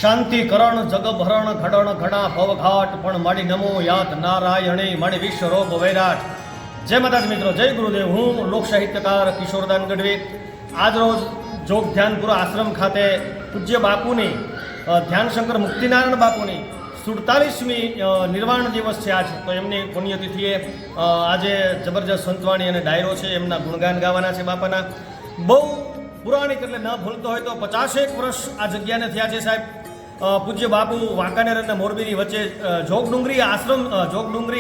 શાંતિકરણ જગભરણ ઘડણ ઘડા ભવઘાટ પણ માડી નમો યાત નારાયણી માડી વિશ્વ રોગ વૈરાટ. જય માતાજી મિત્રો, જય ગુરુદેવ. હું લોક સાહિત્યકાર કિશોરદાન ગઢવી આજ રોજ જોગ ધ્યાનપુરા આશ્રમ ખાતે પૂજ્ય બાપુની ધ્યાનશંકર મુક્તિનારાયણ બાપુની 47મી નિર્વાણ દિવસ છે આજ. તો એમની પુણ્યતિથિએ આજે જબરજસ્ત સંતવાણી અને ડાયરો છે, એમના ગુણગાન ગાવાના છે બાપાના. બહુ પુરાણિક એટલે ન ભૂલતો હોય તો 50 વર્ષ આ જગ્યાને થયા છે સાહેબ. પૂજ્ય બાપુ વાંકાનેર અને મોરબીની વચ્ચે જોગડુંગરી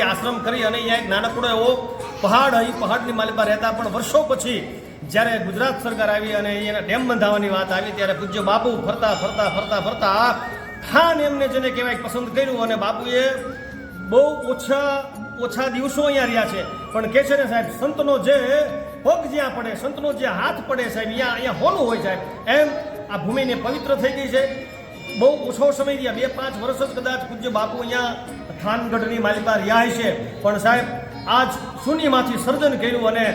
આશ્રમ કરી અને અહીંયા એક નાનકડો એવો પહાડ, અહીં પહાડની માલિકા રહેતા, પણ વર્ષો પછી જ્યારે ગુજરાત સરકાર આવી અને અહીંયાના ડેમ બંધાવવાની વાત આવી ત્યારે પૂજ્ય બાપુ ફરતા ખાન એમને જેને કહેવાય પસંદ કર્યું અને બાપુએ બહુ ઓછા દિવસો અહીંયા રહ્યા છે. પણ કહે છે ને સાહેબ, સંતનો જે પગ જ્યાં પડે, સંતનો જે હાથ પડે સાહેબ, અહીંયા હોનું હોય સાહેબ. એમ આ ભૂમિને પવિત્ર થઈ ગઈ છે. બહુ ઓછો સમય રહ્યા, 2-5 વર્ષ જ કદાચ પૂજ્ય બાપુ અહીંયા થાનગઢની માલિકા રહ્યા છે. પણ સાહેબ આજ શૂન્યમાંથી સર્જન કર્યું અને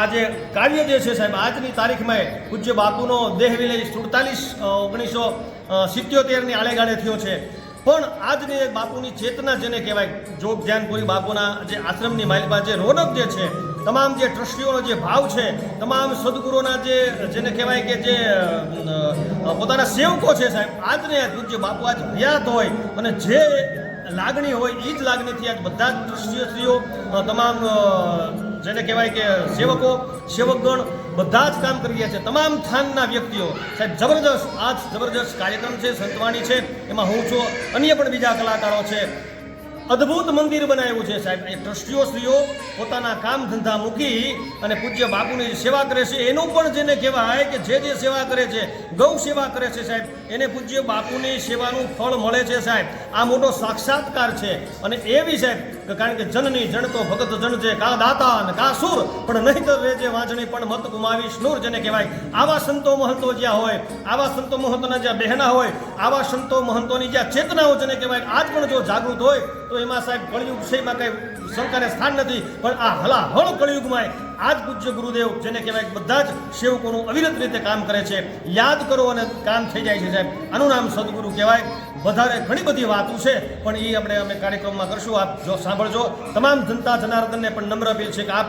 આજે કાર્ય જે છે સાહેબ, આજની તારીખમાં પૂજ્ય બાપુનો દેહ વિલય 1977ની આળેગાળે થયો છે. પણ આજની બાપુની ચેતના જેને કહેવાય, જોગ ધ્યાનપુરી બાપુના જે આશ્રમની માલિકા, જે રોનક જે છે, તમામ જે ટ્રસ્ટીઓનો જે ભાવ છે, તમામ સદગુરુઓના જેને કહેવાય કે જે પોતાના સેવકો છે સાહેબ, આજને પૂજ્ય બાપુ આજ યાદ હોય અને જે લાગણી હોય એ જ લાગણીથી આજ બધા જ ટ્રસ્ટીઓ, તમામ જેને કહેવાય કે સેવકગણ બધા જ કામ કરી રહ્યા છે. તમામ થાનના વ્યક્તિઓ સાહેબ જબરજસ્ત કાર્યક્રમ છે, સંતવાણી છે, એમાં હું છું, અન્ય પણ બીજા કલાકારો છે. અદ્ભુત મંદિર બનાવ્યું છે સાહેબ. એ ટ્રસ્ટીઓ પોતાના કામ ધંધા મૂકી અને પૂજ્ય બાપુની સેવા કરે છે. એનું પણ જેને કહેવાય કે જે સેવા કરે છે, ગૌ સેવા કરે છે સાહેબ, એને પૂજ્ય બાપુની સેવાનું ફળ મળે છે સાહેબ. આ મોટો સાક્ષાત્કાર છે. અને એવી સાહેબ, કારણ કે જનની જણ તો ભગત જણ છે, કા દાતા અને કા સુર, પણ નહીંતર રેજે વાંચણી પણ મત ગુમાવીશ નૂર. જેને કહેવાય આવા સંતો મહંતો જ્યાં હોય, આવા સંતો મહંતોના જ્યાં બહેના હોય, આવા સંતો મહંતોની જ્યાં ચેતનાઓ જેને કહેવાય આજ પણ જો જાગૃત હોય તો એમાં સાહેબ કળિયુગ વિષયમાં કંઈ શંકાને સ્થાન નથી. પણ આ હલાહળ કળિયુગમાં આજ પૂજ્ય ગુરુદેવ જેને કહેવાય બધા જ સેવકોનું અવિરત રીતે કામ કરે છે. યાદ કરો અને કામ થઈ જાય છે સાહેબ. આનું નામ સદગુરુ કહેવાય. વધારે ઘણી બધી વાતો છે પણ એ અમે કાર્યક્રમમાં કરશું. આપ જો સાંભળજો. તમામ જનતા જનાર્દનને પણ નમ્ર અપીલ છે કે આપ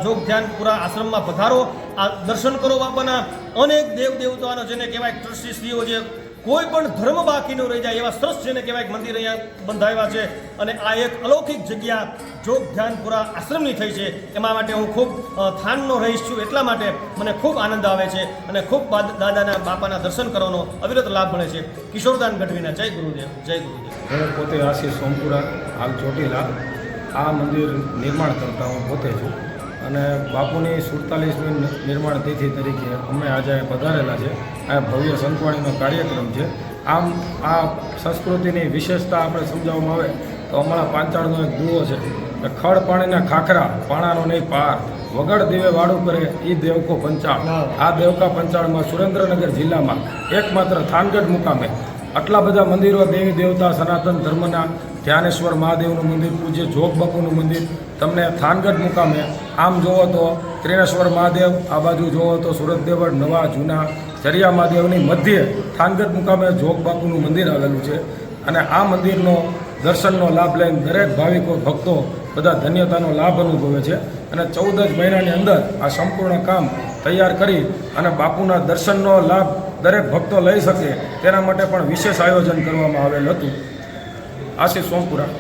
જોગ ધ્યાનપુરા આશ્રમમાં પધારો, આ દર્શન કરો બાપાના. અનેક દેવ દેવતાનો જેને કહેવાય ટ્રસ્ટીશ્રીઓ, જે કોઈ પણ ધર્મ બાકી ન રહી જાય એવા સરસ જેને કહેવાય મંદિર અહીંયા બંધાવ્યા છે. અને આ એક અલૌકિક જગ્યા જોગ ધ્યાનપુરા આશ્રમની થઈ છે. એમાં માટે હું ખૂબ થાનનો રહીશ છું, એટલા માટે મને ખૂબ આનંદ આવે છે અને ખૂબ દાદાના બાપાના દર્શન કરવાનો અવિરત લાભ મળે છે. કિશોરદાન ગઢવીના જય ગુરુદેવ, જય ગુરુદેવ. હું પોતે આશીષ સોમપુરા, હાલ ચોટીલા, આ મંદિર નિર્માણ કરતા હું પોતે છું. અને બાપુની 47મી નિર્માણ તિથિ તરીકે અમે આજે પધારેલા છે. આ ભવ્ય સંતવાણીનો કાર્યક્રમ છે. આમ આ સંસ્કૃતિની વિશેષતા આપણે સમજાવવામાં આવે તો અમારા પાંચાળનો એક દુઓ છે કે ખડ પાણીના ખાખરા, પાણાનો નહીં પાર, વગર દીવે વાળું કરે એ દેવકો પંચાળ. આ દેવકા પંચાળમાં સુરેન્દ્રનગર જિલ્લામાં એકમાત્ર થાનગઢ મુકામે આટલા બધા મંદિરો, દેવી દેવતા, સનાતન ધર્મના ધ્યાનેશ્વર મહાદેવનું મંદિર, પૂજ્ય જોગ બાપુનું મંદિર તમને થાનગઢ મુકામે. આમ જુઓ તો ત્રિનેશ્વર મહાદેવ, આ બાજુ જુઓ તો સુરતદેવળ, નવા જૂના જરિયા મહાદેવની મધ્યે થાનગઢ મુકામે જોગ બાપુનું મંદિર આવેલું છે. અને આ મંદિરનો દર્શનનો લાભ લઈને દરેક ભાવિકો, ભક્તો બધા ધન્યતાનો લાભ અનુભવે છે. અને 14 જ મહિનાની અંદર આ સંપૂર્ણ કામ તૈયાર કરી અને બાપુના દર્શનનો લાભ દરેક ભક્તો લઈ શકે તેના માટે પણ વિશેષ આયોજન કરવામાં આવેલ હતું. આશીષ સોમપુરા.